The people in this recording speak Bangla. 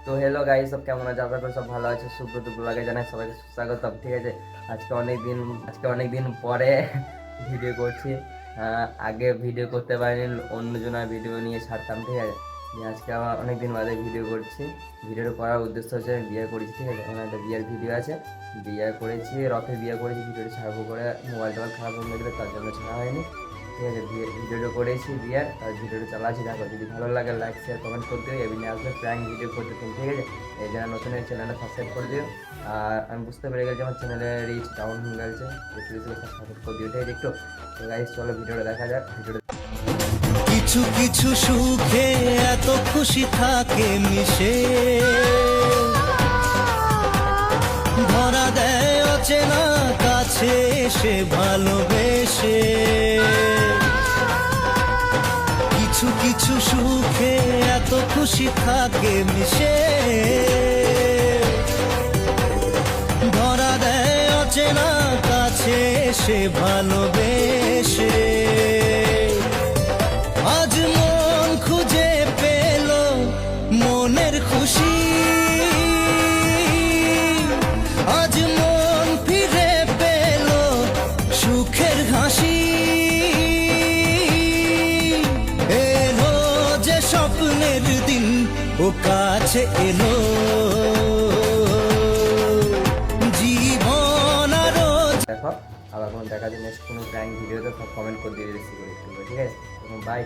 তো হ্যালো গাইস, সব কেমন আছে? আশা করি সব ভালো আছে। সুব্রত ব্লগে জানাই সবাইকে সুস্বাগতম। ঠিক আছে, আজকে অনেক দিন পরে ভিডিও করছি। আগে ভিডিও করতে পারিনি, অন্যজনের ভিডিও নিয়ে ছাড়তাম। ঠিক আছে, আজকে আমার অনেক দিন বাদে ভিডিও করছি। ভিডিওটা করার উদ্দেশ্য হচ্ছে আমি বিয়ে করেছি। ঠিক আছে, আমার একটা বিয়ের ভিডিও আছে। বিয়ে করেছি, রথে বিয়ে করেছি। ভিডিওটা ছাড়বো করে মোবাইল টোবাইল খারাপ হয়ে গেলে তার জন্য ছাড়া হয়নি। ঠিক আছে, ভিডিওটা করেছি বিয়ার, আর ভিডিওটা চালাচ্ছি। দেখো, যদি ভালো লাগে লাইক শেয়ার কমেন্ট করে দিও। এমনি আসলে প্র্যাঙ্ক ভিডিও করতে থাকি। ঠিক আছে, এই যারা নতুন এই চ্যানেলটা সাবস্ক্রাইব করে দিও। আর আমি বুঝতে পেরে গেছি আমার চ্যানেলের রিচ ডাউন হয়ে গেছে, বেশি বেশি সাপোর্ট করে দিও। ঠিক আছে, একটু তো গাইস চলো ভিডিওটা দেখা যাক। ভিডিওটা কিছু কিছু সুখে এত খুশি থাকে মিশে, ধরা দেয় অচেনা কাছে এসে ভালোবেসে। কিছু কিছু সুখে এত খুশি থাকে মিশে, ধরা দেয় অচেনা কাছে এসে ভালোবেসে। আজ মন খুঁজে পেল মনের খুশি, আজ মন ফিরে পেল সুখের হাসি। এলো যে স্বপ্নের দিন, ও কাছে এলো জীবন আরো। দেখো, আবার কোনো দেখা দিন নেক্সট কোনো প্র্যাঙ্ক ভিডিওতে সব কমেন্ট করে দিয়ে রেসি করে। ঠিক আছে, বাই।